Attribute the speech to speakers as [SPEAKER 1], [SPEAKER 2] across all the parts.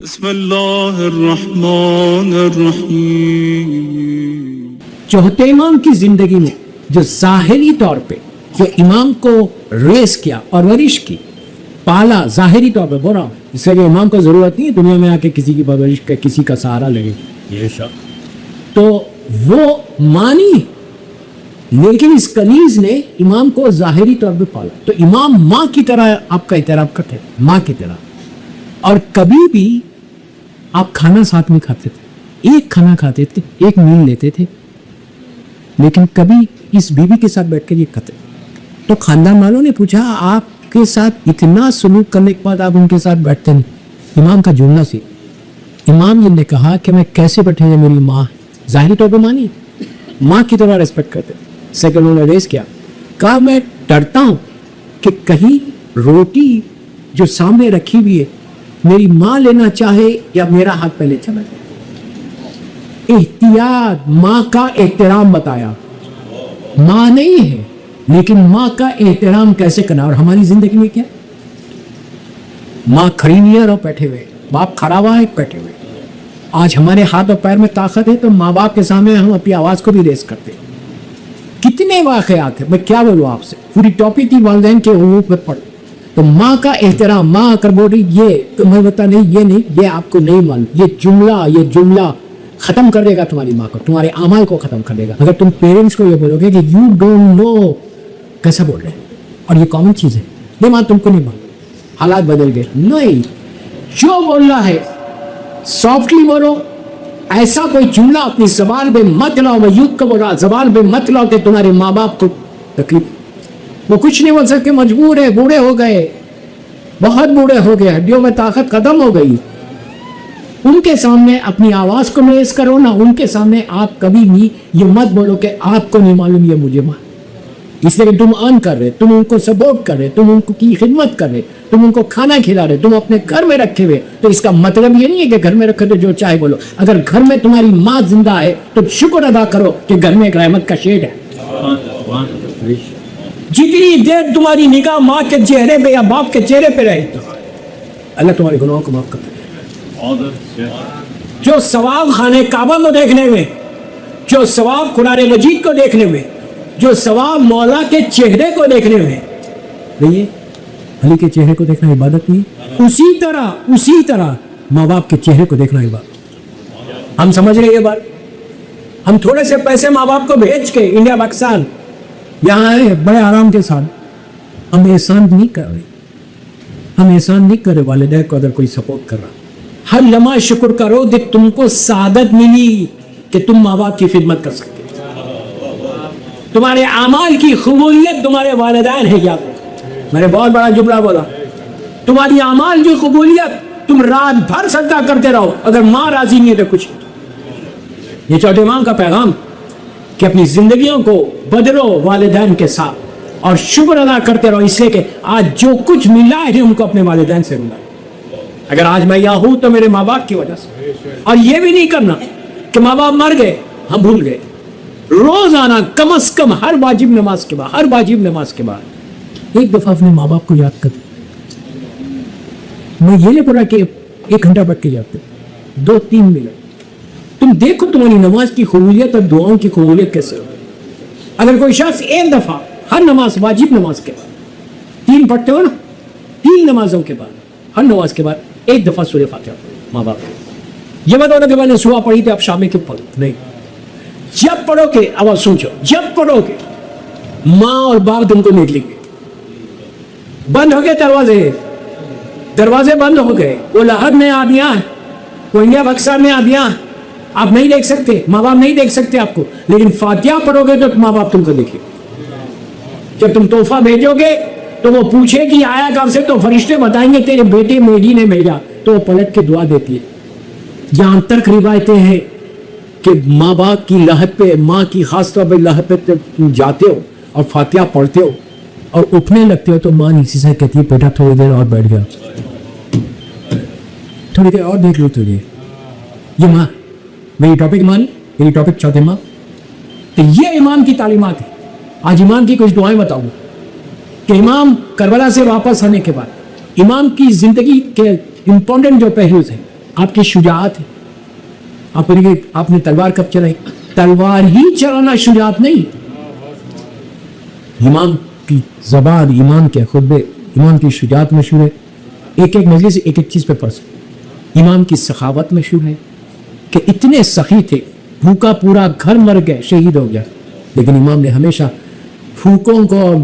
[SPEAKER 1] بسم اللہ الرحمن الرحیم۔
[SPEAKER 2] چوتھے امام کی زندگی میں جو ظاہری طور پہ جو امام کو ریس کیا اور ورش کی پالا ظاہری طور پہ بول رہا ہوں، اس لیے امام کو ضرورت نہیں ہے دنیا میں آ کے کسی کی پرورش کا کسی کا سہارا لگے تو وہ مانی، لیکن اس کنیز نے امام کو ظاہری طور پہ پالا تو امام ماں کی طرح آپ کا احترام کرتے تھے، ماں کی طرح۔ اور کبھی بھی آپ کھانا ساتھ میں کھاتے تھے، ایک کھانا کھاتے تھے، ایک میل لیتے تھے، لیکن کبھی اس بیوی کے ساتھ بیٹھ کر یہ کھاتے۔ تو خاندان والوں نے پوچھا آپ کے ساتھ اتنا سلوک کرنے کے بعد آپ ان کے ساتھ بیٹھتے نہیں؟ امام کا جملہ سی، امام نے کہا کہ میں کیسے بیٹھے ہیں، میری ماں ظاہری طور پہ مانی ماں کی طرح ریسپیکٹ کرتے۔ سیکنڈ انہوں نے ریس کیا، کہا میں ڈرتا ہوں کہ کہیں روٹی جو سامنے رکھی ہوئی ہے میری ماں لینا چاہے یا میرا ہاتھ پہلے چلا جائے۔ احتیاط، ماں کا احترام بتایا، ماں نہیں ہے لیکن ماں کا احترام کیسے کرنا۔ اور ہماری زندگی میں کیا، ماں کھڑی نہیں ہے اور بیٹھے ہوئے، باپ کھڑا ہوا ہے بیٹھے ہوئے۔ آج ہمارے ہاتھ اور پیر میں طاقت ہے تو ماں باپ کے سامنے ہم اپنی آواز کو بھی ریز کرتے ہیں۔ کتنے واقعات ہیں، میں کیا بولوں آپ سے، پوری ٹاپک تھی والدین کے حقوق پہ پڑھ۔ تو ماں کا احترام، ماں کر بول رہی یہ تمہیں بتا نہیں، یہ نہیں، یہ آپ کو نہیں معلوم، یہ جملہ ختم کر دے گا تمہاری ماں کو، تمہارے اعمال کو ختم کر دے گا۔ اگر تم پیرنٹس کو یہ بولو گے کہ یو ڈونٹ نو، کیسا بول رہے ہیں، اور یہ کامن چیز ہے، نہیں ماں تم کو نہیں معلوم، حالات بدل گئے، نہیں جو بولنا ہے سافٹلی بولو۔ ایسا کوئی جملہ اپنی زبان پہ مت لاؤ، میں یوتھ کو بول رہا زبان پہ مت لاؤ کہ تمہارے ماں باپ کو تکلیف، وہ کچھ نہیں بول سکتے، مجبور ہے، بوڑھے ہو گئے، بہت بوڑھے ہو گئے، ہڈیوں میں طاقت ختم ہو گئی۔ ان کے سامنے اپنی آواز کو ریز کرو نا، ان کے سامنے آپ کبھی بھی یہ مت بولو کہ آپ کو نہیں معلوم یہ مجھے معلوم، اس لیے کہ تم ارن کر رہے، تم ان کو سپورٹ کر رہے، تم ان کی خدمت کر رہے، تم ان کو کھانا کھلا رہے، تم اپنے گھر میں رکھے ہوئے، تو اس کا مطلب یہ نہیں ہے کہ گھر میں رکھے تو جو چاہے بولو۔ اگر گھر میں تمہاری ماں زندہ ہے تو شکر ادا کرو کہ گھر میں ایک رحمت کا شیڈ ہے۔ جتنی دیر تمہاری نگاہ ماں کے چہرے پہ یا باپ کے چہرے پہ رہے تو اللہ تمہارے گناہوں کو معاف کرتا ہے۔ جو ثواب خانہ کعبہ کو دیکھنے میں، جو ثواب قرآن مجید کو دیکھنے میں، جو ثواب مولا کے چہرے کو دیکھنے میں، نہیں علی کے چہرے کو دیکھنا عبادت نہیں، اسی طرح ماں باپ کے چہرے کو دیکھنا عبادت۔ ہم سمجھ رہے یہ بات، ہم تھوڑے سے پیسے ماں باپ کو بھیج کے انڈیا پاکستان یہاں آئے بڑے آرام کے ساتھ، ہم احسان نہیں کر رہے والدین کو اگر کوئی سپورٹ کر رہا۔ ہر لمحہ شکر کرو کہ تم کو سعادت ملی کہ تم ماں باپ کی خدمت کر سکتے، تمہارے اعمال کی قبولیت تمہارے والدین ہے۔ یاد رکھو، میں نے بہت بڑا جملہ بولا، تمہاری اعمال کی قبولیت، تم رات بھر سجدہ کرتے رہو، اگر ماں راضی نہیں ہے تو کچھ نہیں۔ یہ چوتھے امام کا پیغام کہ اپنی زندگیوں کو بدلو والدین کے ساتھ اور شکر ادا کرتے رہو، اس لیے کہ آج جو کچھ ملا ہے ان کو اپنے والدین سے ملا۔ اگر آج میں یہاں ہوں تو میرے ماں باپ کی وجہ سے، اور یہ بھی نہیں کرنا کہ ماں باپ مر گئے ہم بھول گئے۔ روزانہ کم از کم ہر واجب نماز کے بعد ایک دفعہ اپنے ماں باپ کو یاد کر۔ میں یہ نہیں پڑھا کہ 1 گھنٹہ بیٹھ کے جاتے، 2-3 منٹ تم دیکھو تمہاری نماز کی قبولیت اور دعاؤں کی قبولیت کیسے ہو۔ اگر کوئی شخص ایک دفعہ ہر نماز، واجب نماز کے بعد 3 پڑھتے ہو نا، 3 نمازوں کے بعد ہر نماز کے بعد ایک دفعہ سورہ فاتحہ ماں باپ، یہ مت ہونا کہ میں نے صبح پڑھی تھی اب شام میں کیوں پڑھوں، نہیں، جب پڑھو کہ اب سوچو، جب پڑھو کہ ماں اور باپ تم کو دیکھ لیں گے۔ بند ہو گئے دروازے بند ہو گئے، وہ لاہور میں آدیاں، وہ انڈیا پاکستان میں آدیاں، آپ نہیں دیکھ سکتے، ماں باپ نہیں دیکھ سکتے آپ کو، لیکن فاتحہ پڑھو گے تو ماں باپ تم کو دیکھیں۔ جب تم تحفہ بھیجو گے تو وہ پوچھے کہ آیا کب سے، تو فرشتے بتائیں گے تیرے بیٹے میڈی نے بھیجا، تو وہ پلٹ کے دعا دیتی ہے۔ جہاں تک روایتیں ہیں کہ ماں باپ کی لحد پہ، ماں کی خاص طور پہ لحد پہ تم جاتے ہو اور فاتحہ پڑھتے ہو اور اٹھنے لگتے ہو تو ماں نیچے سے کہتی ہے بیٹا تھوڑی دیر اور بیٹھ گیا، تھوڑی دیر اور دیکھ لو تجھے۔ یہ ماں میری ٹاپک مانی، میری ٹاپک چوتھے ماں، تو یہ امام کی تعلیمات ہے۔ آج امام کی کچھ دعائیں بتاؤں کہ امام کربلا سے واپس آنے کے بعد امام کی زندگی کے امپورٹنٹ جو پہلوز ہیں آپ کی شجاعت ہے. آپ نے آپ نے تلوار کب چلائی؟ تلوار ہی چلانا شجاعت نہیں. امام کی زبان، ایمان کے خطبے، ایمان کی شجاعت مشہور ہے. ایک ایک مجلس سے ایک ایک چیز پہ پڑھ سکتے. امام کی سخاوت مشہور ہے کہ اتنے سخی تھے، بھوکا پورا گھر مر گئے، شہید ہو گیا، لیکن امام نے ہمیشہ بھوکوں کو اور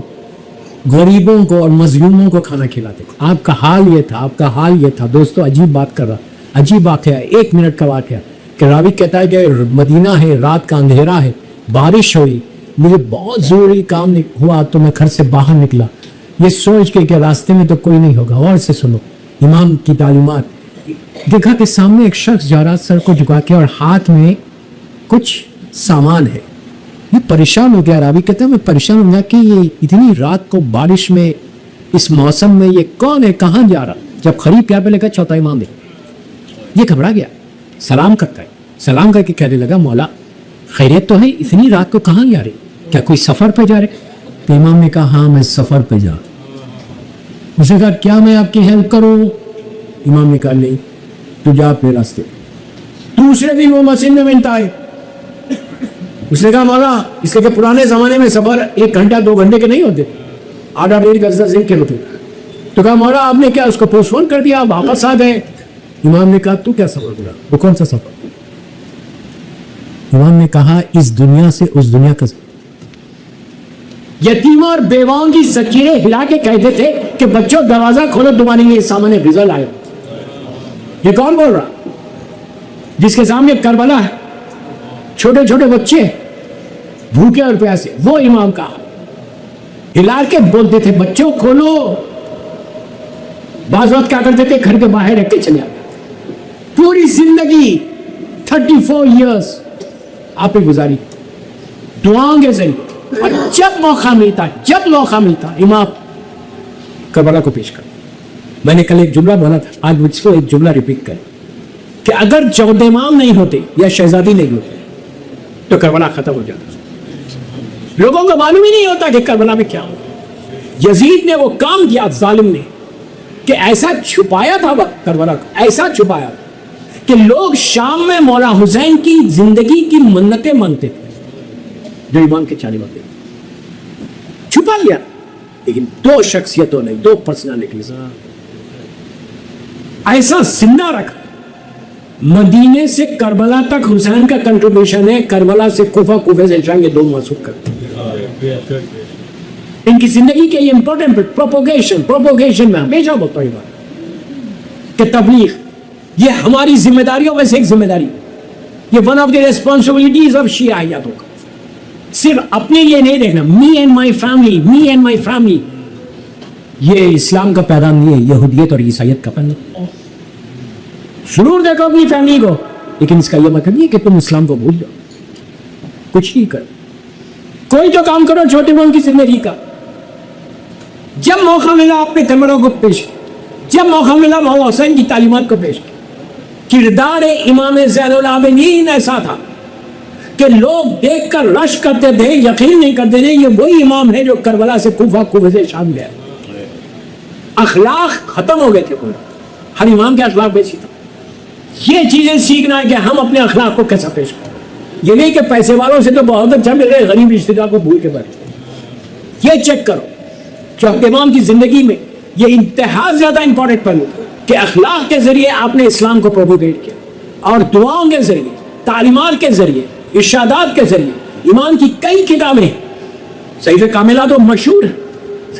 [SPEAKER 2] غریبوں کو اور مظلوموں کو کھانا کھلاتے. آپ کا حال یہ تھا، آپ کا حال یہ تھا. دوستو عجیب بات کر رہا، عجیب واقعہ ہے، 1 منٹ کا واقعہ کہ راوی کہتا ہے کہ مدینہ ہے، رات کا اندھیرا ہے، بارش ہوئی، مجھے بہت ضروری کام ہوا تو میں گھر سے باہر نکلا یہ سوچ کے کہ راستے میں تو کوئی نہیں ہوگا. اور سے سنو امام کی تعلیمات. دیکھا کہ سامنے ایک شخص جا رہا سر کو جھکا کے اور ہاتھ میں کچھ سامان ہے. یہ پریشان ہو گیا. راوی کہتا ہے میں پریشان ہو گیا کہ یہ اتنی رات کو بارش میں اس موسم میں یہ کون ہے، کہاں جا رہا. جب قریب کیا پہ لگا چوتھا امام ہے. یہ گھبرا گیا، سلام کرتا ہے، سلام کر کے کہنے لگا مولا خیریت تو ہے، اتنی رات کو کہاں جا رہے، کیا کوئی سفر پہ جا رہے؟ تو امام نے کہا ہاں میں سفر پہ جا. اس نے کہا کیا میں آپ کی ہیلپ کروں؟ امام نے کہا نہیں، تو جا اپنے راستے. دوسرے دن وہ مسجد میں ملتا ہے. اس نے کہا مولا اس کے پرانے زمانے میں سفر 1 گھنٹہ 2 گھنٹے کے نہیں ہوتے، 8-8 گھنٹے کے ہوتے. تو کہا مولا آپ نے کیا اس کو پوسٹ پون کر دیا، آپ واپس آ گئے؟ امام نے کہا تو کیا سفر کرا؟ وہ کون سا سفر؟ امام نے کہا اس دنیا سے اس دنیا کا سفر. یتیموں اور بیواؤں کی زنجیریں ہلا کے کہتے تھے کہ بچوں دروازہ کھولو تمہارے لیے سامان غذا لائے. یہ کون بول رہا؟ جس کے سامنے کربلا ہے، چھوٹے چھوٹے بچے بھوکے اور پیاسے، وہ امام کا ہلا کے بولتے تھے بچوں کھولو. بعض وقت کیا کرتے تھے گھر کے باہر رکھ کے چلے آتے. پوری زندگی 34 ایئرس آپ نے گزاری دعاؤں کے ذریعے، اور جب موقع ملتا امام کربلا کو پیش کر. میں نے کل ایک جملہ بولا تھا، آج مجھ سے ایک جملہ ریپیٹ کریں کہ اگر چودہ امام نہیں ہوتے یا شہزادی نہیں ہوتے تو کربلا ختم ہو جاتا. لوگوں کو معلوم ہی نہیں ہوتا کہ کربلا میں کیا ہو. یزید نے وہ کام کیا ظالم نے کہ ایسا چھپایا تھا وقت کربلا کو، ایسا چھپایا کہ لوگ شام میں مولا حسین کی زندگی کی منتیں مانگتے تھے جو امام کے چانے والے چھپا لیا. لیکن 2 شخصیتوں نے 2 پرسنالٹیز ایسا زندہ رکھا. مدینے سے کربلا تک حسین کا کنٹریبیوشن ہے، کربلا سے کوفہ، کوفہ سے شام، یہ 2 منسوخ کرتے ہیں. ان کی زندگی کے یہ امپورٹنٹ پروپوگیشن میں ہمیشہ بولتا ہوں بات کہ تبلیغ یہ ہماری ذمہ داریوں میں سے ایک ذمہ داری. یہ one of the responsibilities of شیعیتوں کا. صرف اپنے لیے نہیں دیکھنا، می اینڈ مائی فیملی. یہ اسلام کا پیغام نہیں ہے، یہودیت اور عیسائیت کا پیغام. ضرور دیکھو اپنی فیملی کو، لیکن اس کا یہ مطلب نہیں ہے کہ تم اسلام کو بھول جاؤ. کچھ نہیں کرو، کوئی تو کام کرو چھوٹے بہن کی زندگی کا. جب موقع ملا اپنے کمروں کو پیش کیا، جب موقع ملا مولا حسین کی تعلیمات کو پیش کیا. کردار امام زین العابدین ایسا تھا کہ لوگ دیکھ کر رش کرتے تھے، یقین نہیں کرتے تھے یہ وہی امام ہے جو کربلا سے کوفہ، کوفہ سے شام گیا. اخلاق ختم ہو گئے تھے. ہر امام کے اخلاق بیسی تھا. یہ چیزیں سیکھنا ہے کہ ہم اپنے اخلاق کو کیسا پیش کریں. یہ نہیں کہ پیسے والوں سے تو بہت اچھا مل رہے، غریب رشتے دار کو بھول کے بیٹھے. یہ چیک کرو چوتھے امام کی زندگی میں یہ انتہا زیادہ امپورٹنٹ پہلو کہ اخلاق کے ذریعے آپ نے اسلام کو پروپوگیٹ کیا، اور دعاؤں کے ذریعے، تعلیمات کے ذریعے، ارشادات کے ذریعے. ایمان کی کئی کتابیں، صحیفہ کاملہ تو مشہور ہے.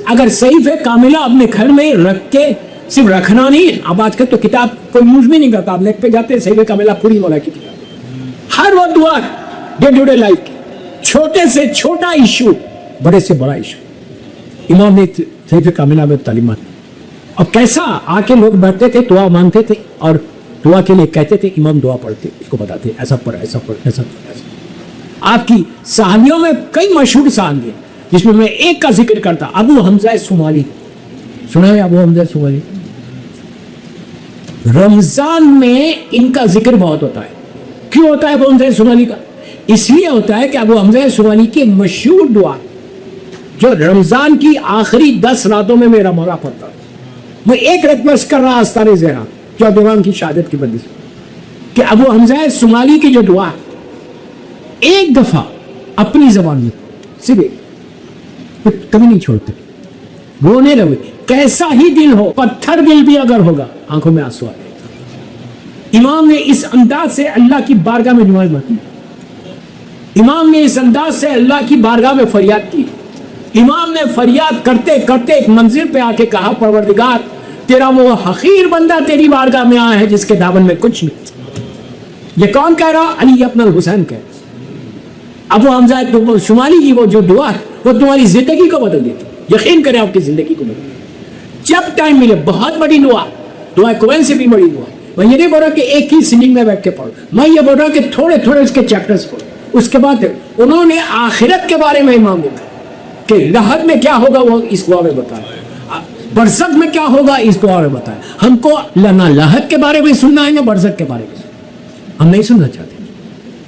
[SPEAKER 2] اگر صحیفہ کاملہ اپنے گھر میں رکھ کے صرف رکھنا نہیں، اب آج کل تو کتاب کوئی یوز بھی نہیں کرتا، آپ نیٹ پہ جاتے صحیفہ کاملہ پوری مولا کی کتاب. ہر وہ دعا ڈے ٹو ڈے لائف کی، چھوٹے سے چھوٹا ایشو، بڑے سے بڑا ایشو، امام نے صحیفہ کاملہ میں تعلیمات. اور کیسا آ کے لوگ بیٹھتے تھے، دعا مانگتے تھے اور دعا کے لیے کہتے تھے، امام دعا پڑھتے، اس کو بتاتے ایسا پڑھ، ایسا پڑھ، ایسا پڑھ، ایسا. آپ کی صحابیوں میں کئی مشہور صحابی ہیں جس میں میں ایک کا ذکر کرتا، ابو حمزہ سمالی. سنا ہے ابو حمزہ سمالی؟ رمضان میں ان کا ذکر بہت ہوتا ہے. کیوں ہوتا ہے ابو حمزہ سمالی کا؟ اس لیے ہوتا ہے کہ ابو حمزہ سمالی کی مشہور دعا جو رمضان کی آخری 10 راتوں میں میرا مولا پڑھتا، میں ایک ریکویسٹ کر رہا آستانے زہرا جو امام کی شہادت کی بدی سے، کہ ابو حمزہ صومالی کی جو دعا ایک دفعہ اپنی زبان میں صرف کبھی نہیں چھوڑتے, رونے لگے, کیسا ہی دل ہو, پتھر دل بھی اگر ہوگا آنکھوں میں آنسو آ گئے. امام نے اس انداز سے اللہ کی بارگاہ میں نماز پڑھی, امام نے اس انداز سے اللہ کی بارگاہ میں فریاد کی. امام نے فریاد کرتے کرتے ایک منزل پہ آ کے کہا پروردگار تیرا وہ حقیر بندہ تیری بارگاہ میں آیا ہے جس کے دامن میں کچھ نہیں. یہ کون کہہ رہا؟ علی ابن الحسین کہہ رہا. ابو حمزہ شمالی کی وہ جو دعا ہے وہ تمہاری زندگی کو بدل دیتی. یقین کریں آپ کی زندگی کو بدل دیتی. جب ٹائم ملے بہت بڑی دعا کوین سے بھی بڑی دعا. میں یہ نہیں بول رہا کہ ایک ہی سننگ میں بیٹھ کے پڑھو, میں یہ بول رہا کہ تھوڑے تھوڑے اس کے چیپٹرز پڑھو. اس کے بعد انہوں نے آخرت کے بارے میں امام بولا کہ لحد میں کیا ہوگا وہ اس دعا میں بتایا, برزخ میں کیا ہوگا اس دعا میں بتایا. ہم کو نہ لحد کے بارے میں سننا ہے نہ برزخ کے بارے میں سننا, ہم نہیں سننا چاہتے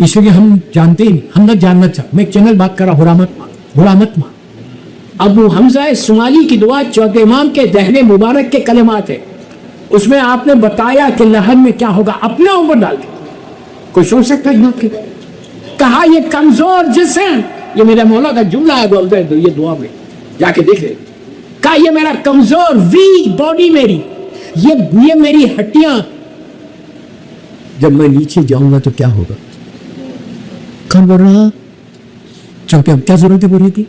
[SPEAKER 2] اس لیے ہم جانتے ہی نہیں, ہم نہ جاننا چاہتے. میں ایک چینل بات کر رہا غلامت ماں. ابو حمزہ صومالی کی دعا چوتھے امام کے دہن مبارک کے کلمات ہے. اس میں آپ نے بتایا کہ لحد میں کیا ہوگا اپنے اوپر ڈال کے. کوئی سوچ سکتا ہے؟ کہا یہ کمزور جسم, یہ میرے مولا کا جملہ ہے یہ دعا میں جا کے دیکھ لے. کہا یہ میرا کمزور ویک باڈی میری, یہ میری ہڈیاں, جب میں نیچے جاؤں گا تو کیا ہوگا؟ کون بول رہا؟ چونکہ اب کیا ضرورت ہے بولنے کی؟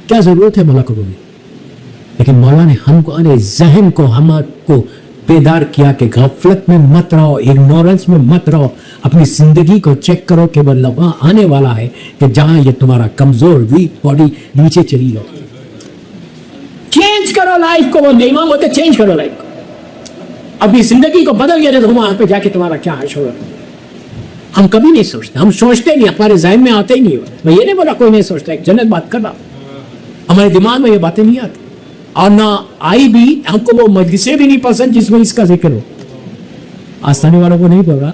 [SPEAKER 2] کیا ضرورت ہے مولا کو بولنے؟ لیکن مولا نے ہم کو ذہن کو ہم کو بیدار کیا کہ غفلت میں مت رہو, اگنورنس میں مت رہو. اپنی زندگی کو چیک کرو کہ وہ لمحہ آنے والا ہے کہ جہاں یہ تمہارا کمزور ویک باڈی نیچے چلی جاؤ. چینج کرو لائف کو, وہ امام ہوتے چینج کرو لائف کو. ابھی زندگی کو بدل گیا تو وہاں پہ جا کے تمہارا کیا حشر ہوگا. ہم کبھی نہیں سوچتے, ہم سوچتے نہیں, ہمارے ذہن میں آتے ہی نہیں. میں یہ نہیں بولا کوئی نہیں سوچتا, ایک جنت بات کر رہا, ہمارے دماغ میں یہ باتیں نہیں آتی. اور نہ آئی بھی, ہم کو وہ مجلسیں بھی نہیں پسند جس میں اس کا ذکر ہو. آستانے والوں کو نہیں بول رہا,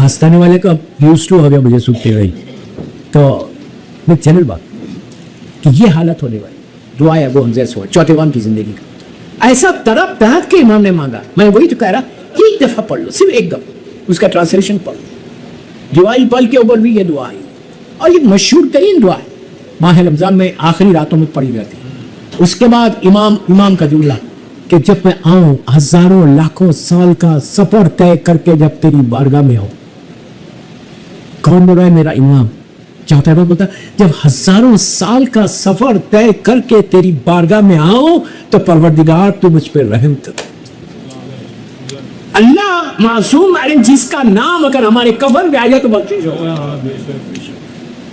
[SPEAKER 2] آستانے والے کا یوز ٹو ہو گیا مجھے سنتے رہی. تو میں چینل بات کہ یہ حالت ہونے والی. دعا ہے ابو حمزہ صومالی چوتھے امام کی زندگی کا ایسا طرف تحت کے امام نے مانگا. میں وہی تو کہہ رہا, ایک دفعہ پڑھ لو, صرف ایک دفعہ اس کا ٹرانسلیشن پڑھ لو. دیوالی پل کے اوپر بھی یہ دعا ہے اور یہ مشہور ترین دعا ہے, ماہ رمضان میں آخری راتوں میں پڑھی جاتی ہے. اس کے بعد امام کا جملہ کہ جب میں آؤں ہزاروں لاکھوں سال کا سفر طے کر کے جب تیری بارگاہ میں ہو. کون بول رہا ہے؟ میرا امام. چوتھا امام بولتا جب ہزاروں سال کا سفر طے کر کے تیری بارگاہ میں آؤں تو پروردگار تو مجھ پہ رحم کر. اللہ معصوم جس کا نام اگر ہمارے کفن پہ آ جائے تو بخشش ہو.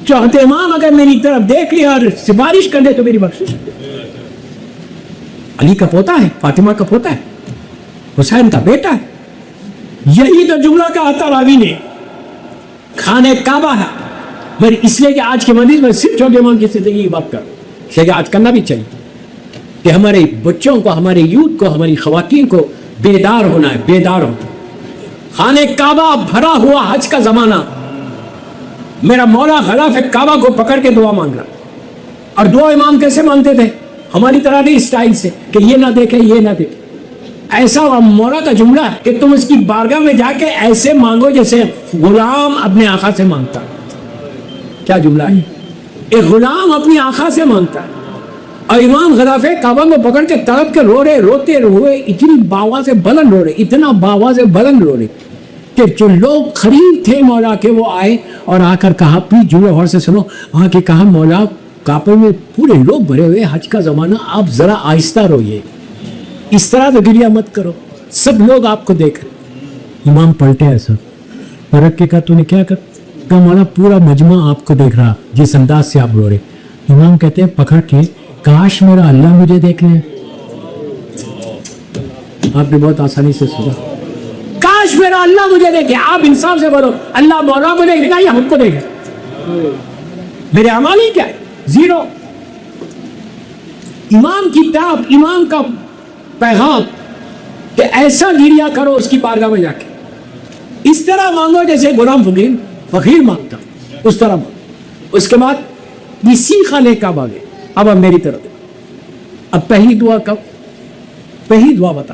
[SPEAKER 2] چوتھے امام اگر میری طرف دیکھ لیا اور سفارش کر دے تو میری بخشش. علی کا پوتا ہے, فاطمہ کا پوتا ہے, حسین کا بیٹا ہے. یہی تو جملہ کہا تھا راوی نے, خانہ کعبہ ہے. میں اس لیے کہ آج کے مجلس میں صرف چوتھے امام کی زندگی کی بات کر, اس لیے کہ آج کرنا بھی چاہیے کہ ہمارے بچوں کو, ہمارے یوتھ کو, ہماری خواتین کو بیدار ہونا ہے, بیدار ہو. خانہ کعبہ بھرا ہوا حج کا زمانہ, میرا مولا غلاف کعبہ کو پکڑ کے دعا مانگ رہا. اور دعا امام کیسے مانگتے تھے؟ ہماری طرح نہیں اسٹائل سے کہ یہ نہ دیکھے یہ نہ دیکھے. ایسا مولا کا جملہ ہے کہ تم اس کی بارگاہ میں جا کے ایسے مانگو جیسے غلام اپنے آقا سے مانگتا. کیا جملہ ہے؟ ایک غلام اپنی آقا سے مانگتا ہے. اور امام غلاف کعبہ کو پکڑ کے تڑپ کے رو رہے, روتے ہوئے اتنی باواز سے بلند رو رہے, اتنا باواز سے بلند رو رہے کہ جو لوگ قریب تھے مولا کے وہ آئے اور آ کر کہا, پلیز جملہ غور سے سنو, وہاں کے کہا مولا کعبے میں پورے لوگ بھرے ہوئے, حج کا زمانہ, آپ ذرا آہستہ روئیے, اس طرح تو گریہ مت کرو, سب لوگ آپ کو دیکھ رہے. امام پلٹے ایسا فرق کے کہا تو نے کیا کہا مولا پورا مجمع آپ کو دیکھ رہا جس انداز سے آپ رو رہے. امام کہتے ہیں پکڑ کے, کاش میرا اللہ مجھے دیکھ لے. آپ نے بہت آسانی سے سنا, کاش میرا اللہ مجھے دیکھے. آپ انصاف سے بولو, اللہ مولا کو دیکھے گا یا ہم کو دیکھے؟ میرے اعمال ہی کیا ہے؟ زیرو. امام کی تاب, امام کا پیغام کہ ایسا گریہ کرو اس کی بارگاہ میں جا کے, اس طرح مانگو جیسے غلام فقیر مانگتا, اس طرح مانگو. اس کے بعد اسی خانے کا باغے. اب میری طرف, اب پہلی دعا کب؟ پہلی دعا بتا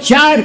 [SPEAKER 2] 4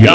[SPEAKER 1] Ya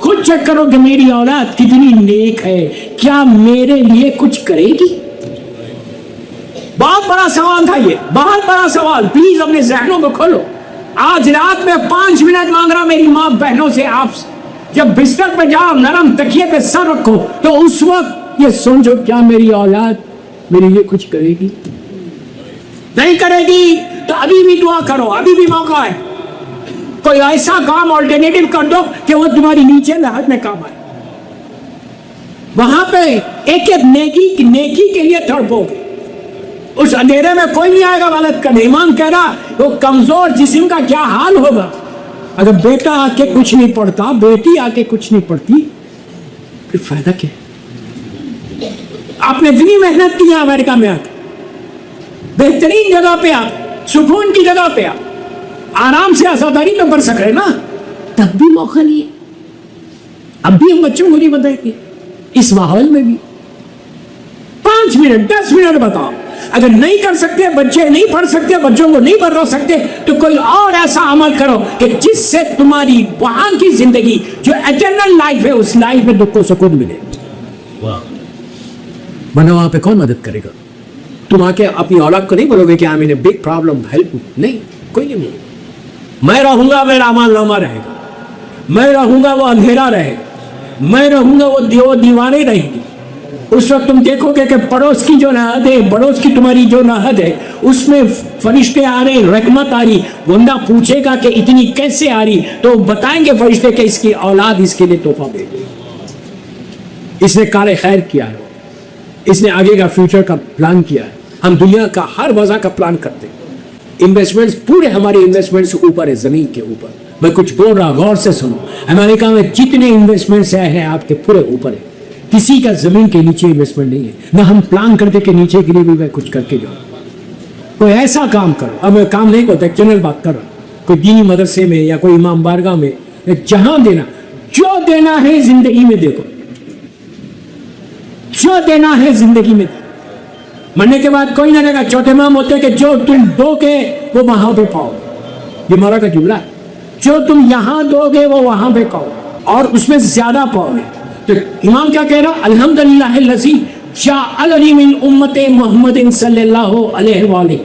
[SPEAKER 2] خود چیک کرو کہ میری اولاد کتنی نیک ہے, کیا میرے لیے کچھ کرے گی. بہت بڑا سوال تھا یہ, بہت بڑا سوال. پلیز اپنے ذہنوں کو کھولو. آج رات میں 5 منٹ مانگ رہا میری ماں بہنوں سے, آپ سے, جب بستر پہ جاؤ نرم تکیے پہ سر رکھو تو اس وقت یہ سوچو کیا میری اولاد میرے لیے کچھ کرے گی. نہیں کرے گی تو ابھی بھی دعا کرو, ابھی بھی موقع ہے. کوئی ایسا کام آلٹرنیٹو کر دو کہ وہ تمہاری نیچے لحاظ میں کام آئے. وہاں پہ ایک ایک نیکی کے لیے تڑپو گے. اس اندھیرے میں کوئی نہیں آئے گا مدد کرنے. ایمان کہہ رہا وہ کمزور جسم کا کیا حال ہوگا اگر بیٹا آ کے کچھ نہیں پڑھتا, بیٹی آ کے کچھ نہیں پڑھتی, پھر فائدہ کیا؟ آپ نے اتنی محنت کی ہے امریکہ میں آ کے, بہترین جگہ پہ آ, سکون کی جگہ پہ آ, آرام سے آزاداری تو کر سک رہے نا, تب بھی موقع نہیں ہے. اب بھی ہم بچوں کو نہیں بتائیں گے اس ماحول میں بھی. 5 منٹ 10 منٹ بتاؤ. اگر نہیں کر سکتے, بچے نہیں پڑھ سکتے, بچوں کو نہیں پڑھا سکتے, تو کوئی اور ایسا عمل کرو کہ جس سے تمہاری وہاں کی زندگی جو ایٹرنل لائف ہے اس لائف میں دکھ کو سکون ملے. ورنہ وہاں پہ کون مدد کرے گا؟ تم آ کے اپنی اولاد کو نہیں بولو گے کہ آئی مین اے بگ پرابلم ہیلپ. نہیں, کوئی نہیں بولے. میں رہوں گا میرا اعمال نامہ رہے گا, میں رہوں گا وہ اندھیرا رہے گا, میں رہوں گا وہ دیواریں رہیں گی. اس وقت تم دیکھو گے کہ پڑوس کی جو نہد ہے, پڑوس کی تمہاری جو نہد ہے, اس میں فرشتے آ رہے, رحمت آ رہی. بندہ پوچھے گا کہ اتنی کیسے آ رہی, تو بتائیں گے فرشتے کہ اس کی اولاد اس کے لیے تحفہ دے دی, اس نے کار خیر کیا ہے, اس نے آگے کا فیوچر کا پلان کیا ہے. ہم دنیا کا ہر وضع کا پلان کرتے ہیں. انویسٹمنٹس پورے ہمارے انویسٹمنٹس اوپر ہے, زمین کے اوپر. میں کچھ بول رہا, غور سے سنو. امریکہ میں جتنے انویسٹمنٹس ہیں آپ کے پورے اوپر ہے, کسی کا زمین کے نیچے انویسٹمنٹ نہیں ہے. نہ ہم پلان کرتے کہ نیچے کے لیے بھی میں کچھ کر کے جاؤں. کوئی ایسا کام کرو. اب میں کام نہیں کرتا, جنرل بات کر رہا. کوئی دینی مدرسے میں یا کوئی امام بارگاہ میں, جہاں دینا, جو دینا ہے زندگی میں دیکھو, جو دینا ہے زندگی میں. مرنے کے بعد کوئی نہ رہے گا. چوتھے امام ہوتے کہ جو تم دو گے وہ وہاں پہ پاؤ. یہ مولا کا جملہ ہے, جو تم یہاں دو گے وہ وہاں پہ پاؤ, اور اس میں زیادہ پاؤ گے. تو امام کیا کہہ رہا؟ الحمدللہ الذی جعلنی من امت محمد صلی اللہ علیہ وآلہ.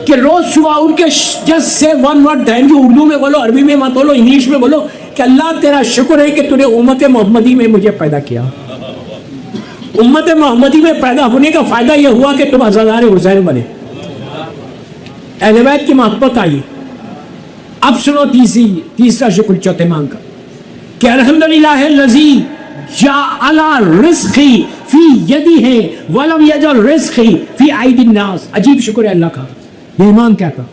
[SPEAKER 2] کہ روز صبح اٹھ کے جس سے 1 word تھینک یو اردو میں بولو, عربی میں مت بولو, انگلش میں بولو کہ اللہ تیرا شکر ہے کہ تو نے امت محمدی میں مجھے پیدا کیا. امت محمدی میں پیدا ہونے کا فائدہ یہ ہوا کہ تم عزادار حسین بنے, اہل بیت کی محبت آئی. اب سنو تیسرا شکر چوتھے امام کا, کہ الحمدللہ الذی جعل رزقی فی یدہ ولم یجعل رزقی فی ایدی الناس. عجیب شکر ہے اللہ کا. یہ امام کیا کہا؟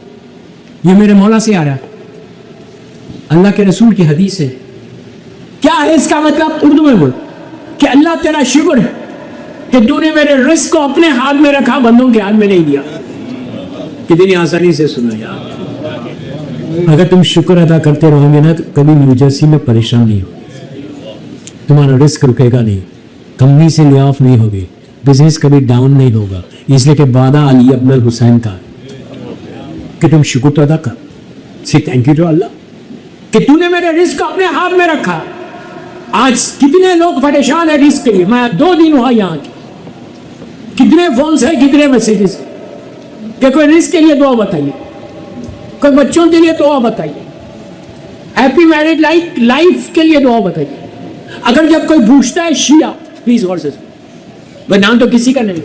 [SPEAKER 2] یہ میرے مولا سے آ رہا ہے, اللہ کے رسول کی حدیث ہے. کیا ہے اس کا مطلب؟ اردو میں بول کہ اللہ تیرا شکر ہے کہ تو نے میرے رزق کو اپنے ہاتھ میں رکھا, بندوں کے ہاتھ میں نہیں دیا. کتنی آسانی سے سنا یار. اگر تم شکر ادا کرتے رہو گے نا تو کبھی نیوجرسی میں پریشان نہیں ہو, تمہارا رزق رکے گا نہیں, کمپنی سے لے آف نہیں ہوگی, بزنس کبھی ڈاؤن نہیں ہوگا. اس لیے کہ وعدہ علی ابن الحسین کا کہ تم شکر تو ادا کر, سے تھینک یو ٹو اللہ کہ تو نے میرے رزق کو اپنے ہاتھ میں رکھا. آج کتنے لوگ پریشان ہیں رزق کے لیے. میں 2 دن ہوا یہاں کی, کتنے فونز ہیں, کتنے میسیجز کہ کوئی رزق کے لیے دعا بتائیے, کوئی بچوں کے لیے دعا بتائیے, ہیپی میرڈ لائف کے لیے دعا بتائیے. اگر جب کوئی پوچھتا ہے شیعہ, پلیز غور سے, میں نام تو کسی کا نہیں,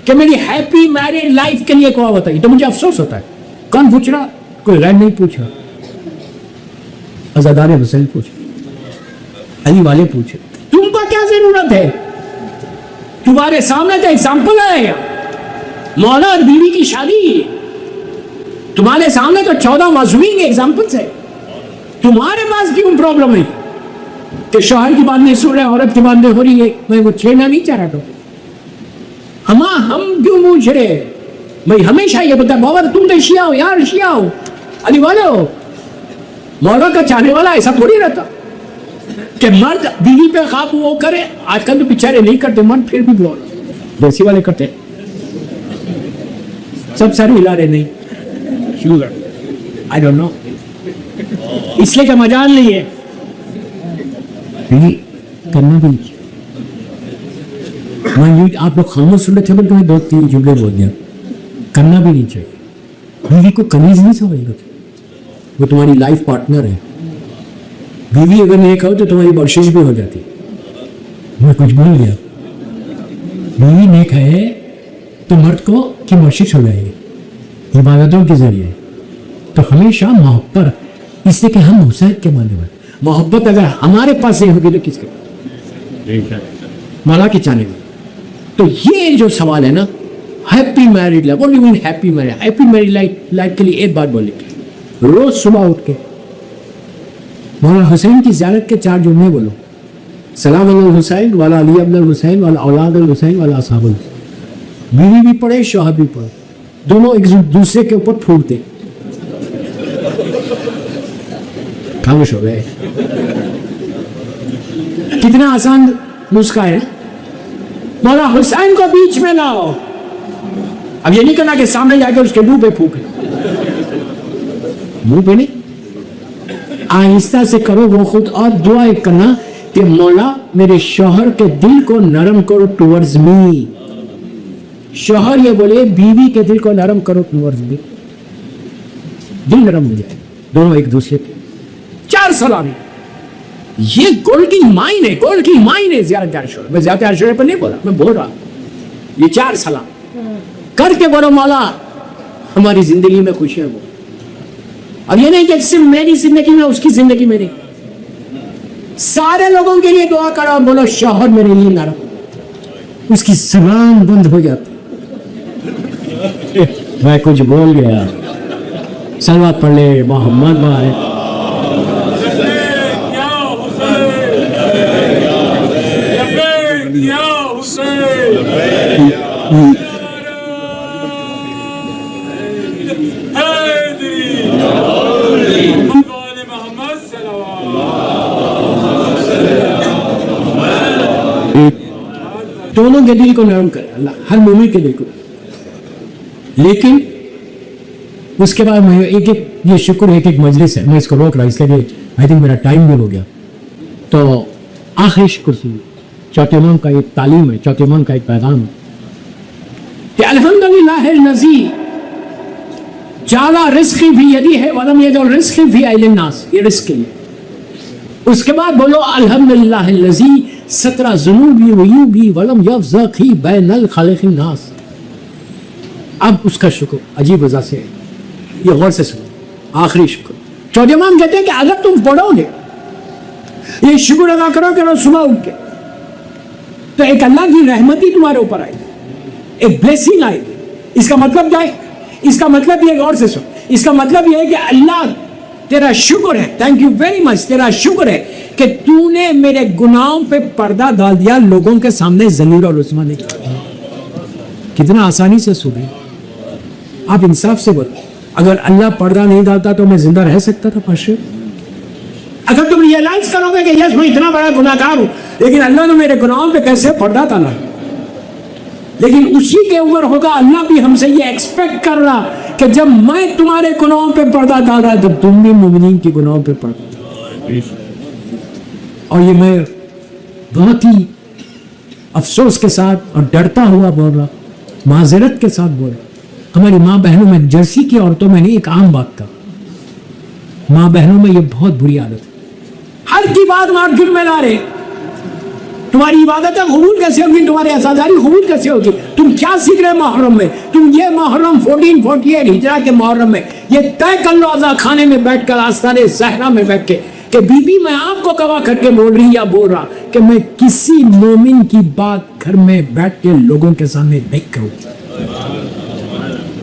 [SPEAKER 2] کہ میری ہیپی میرڈ لائف کے لیے دعا بتائیے, تو مجھے افسوس ہوتا ہے. کون پوچھ رہا؟ کوئی غیر نہیں پوچھا, عزادار حسین پوچھے, علی والے پوچھے. تم کو کیا ضرورت ہے؟ تمہارے سامنے تو ایگزامپل ہے, مولا اور بیوی کی شادی, تمہارے سامنے تو 14 معصومین کے ایگزامپلس ہیں. تمہارے پاس کیوں پرابلم ہے کہ شوہر کی بات نہیں سن رہے, عورت کی بات نہیں ہو رہی ہے؟ میں وہ چھیڑنا نہیں چاہ رہا تھا. ہم کیوں پوچھ رہے؟ میں ہمیشہ یہ بتا, بابا تم تو شیعہ ہو یار, شیعہ ہو, علی والے ہو. مولا کا چاہنے والا ایسا تھوڑی رہتا کہ مرد بیوی پہ خواب وہ کرے. آج کل تو بیچارے نہیں کرتے مرد, پھر بھی دیسی والے کرتے, سب سر ہلا رہے نہیں. I don't know. اس لیے کہ مجال نہیں ہے کرنا بھی نہیں. آپ لوگ خاموش سن رہے تھے بلکہ میں 2-3 جملے بول دیا. کرنا بھی نہیں چاہیے. بیوی کو کنیز نہیں سمجھ رہے تھے, وہ تمہاری لائف پارٹنر ہے. بیوی اگر نیک ہو تو تمہاری بخشش بھی ہو جاتی. میں کچھ بھول گیا. بیوی نیک ہے تو مرد کو کی بخشش ہو جائے گی عبادتوں کے ذریعے. تو ہمیشہ محبت, اس لیے کہ ہم حسین کے ماننے والے. محبت اگر ہمارے پاس نہیں ہوگی تو کس کے پاس؟ مولا کی چاہنے میں. تو یہ جو سوال ہے نا, happy married life. What do you mean happy married? Happy married life کے لیے ایک بات بولنے کی, روز صبح اٹھ کے مولانا حسین کی زیارت کے 4 جملے بولو. سلام علی الحسین والا علی ابن الحسین والا اولاد الحسین والا اصحاب الحسین. بیوی بھی پڑھے, شوہر بھی پڑھے, دونوں ایک دوسرے کے اوپر پھوٹتے. خاموش ہو گئے. کتنا آسان نسخہ ہے. مولا حسین کو بیچ میں لاؤ. اب یہ نہیں کرنا کہ سامنے جا کے اس کے منہ پہ پھونکے, منہ پہ نہیں, آہستہ سے کرو وہ خود. اور دعا ایک کرنا کہ مولا میرے شوہر کے دل کو نرم کرو ٹورڈز می. شوہر یہ بولے بیوی کے دل کو نرم کرو ٹورڈز می, دل نرم ہو جائے دونوں ایک دوسرے کے. 4 سلامی, یہ گولڈ کی مائن ہے, گولڈ کی مائن ہے زیارت عاشورہ. میں زیارت عاشورہ پر نہیں بولا, میں بول رہا یہ 4 سلام کر کے بولو مولا ہماری زندگی میں خوشیاں ہو. اب یہ نہیں کہ صرف میری زندگی میں, اس کی زندگی میں نہیں, سارے لوگوں کے لیے دعا کرو. بولو شوہر میرے لیے نرم, اس کی زبان بند ہو جاتی. میں کچھ بول گیا. صلوات پڑھ لے محمد بھائی. دونوں کے دل کو نرم کرے اللہ, ہر مومن کے دل کو. لیکن اس کے بعد میں ایک یہ شکر ایک مجلس ہے, میں اس کو روک رہا اس لیے آئی تھنک میرا ٹائم بھی ہو گیا. تو آخری شکر سنیے. چوتھے امام کا ایک تعلیم ہے, چوتھے امام کا ایک پیغام ہے کہ الحمدللہ الذی جعل رزقی فی یدی ہے ولم یجعل رزقی فی ایدی الناس. یہ رزق کے لیے. اس کے بعد بولو الحمدللہ الذی ستر ذنوبی وعیوبی ولم یفضحنی بین الخلق الناس. اب اس کا شکر عجیب وجہ سے ہے, یہ غور سے سنو. آخری شکر چوتھے امام کہتے ہیں کہ اگر تم پڑھو گے یہ شکر ادا کرو کہ روز صبح اٹھ کے, تو ایک اللہ کی رحمت ہی تمہارے اوپر آئے گی, ایک بلیسنگ آئے گی. اس کا مطلب کیا ہے؟ اس کا مطلب یہ غور سے سنو. اس کا مطلب یہ ہے کہ اللہ تیرا شکر ہے, تھینک یو ویری مچ, تیرا شکر ہے کہ تو نے میرے گناہوں پہ پردہ ڈال دیا, لوگوں کے سامنے ذلیل اور رسوا نہیں کیا. کتنا آسانی سے سنے. آپ انصاف سے بولو, اگر اللہ پردہ نہیں ڈالتا تو میں زندہ رہ سکتا تھا پاشے؟ اگر تم ریئلائز کرو گے کہ یس میں اتنا بڑا گناہ گار ہوں, لیکن اللہ نے میرے گناہوں پہ کیسے پردہ ڈالا, لیکن اسی کے اوپر ہوگا اللہ بھی ہم سے یہ ایکسپیکٹ کر رہا کہ جب میں تمہارے گناہوں پہ پردہ ڈال رہا تو تم بھی مومنین کی گناہوں پہ پردہ ڈالو. اور یہ میں بہت ہی افسوس کے ساتھ اور ڈرتا ہوا بول رہا, معذرت کے ساتھ بول رہا. ہماری ماں بہنوں میں, جرسی کی عورتوں میں نہیں, ایک عام بات کا, ماں بہنوں میں یہ بہت بری عادت ہے. ہر کی بات مارکیٹ میں لا رہے. تمہاری عبادتیں قبول کیسے ہوگی, تمہاری عزاداری قبول کیسے ہوگی؟ تم کیا سیکھ رہے محرم میں؟ تم یہ محرم 1448 ہجرہ کے محرم میں یہ طے کر لو عزا خانے میں بیٹھ کر, آستانے زہرا میں بیٹھ کے, کہ بی بی میں آپ کو گواہ کر کے بول رہی یا بول رہا کہ میں کسی مومن کی بات گھر میں بیٹھ کے لوگوں کے سامنے نہیں کروں.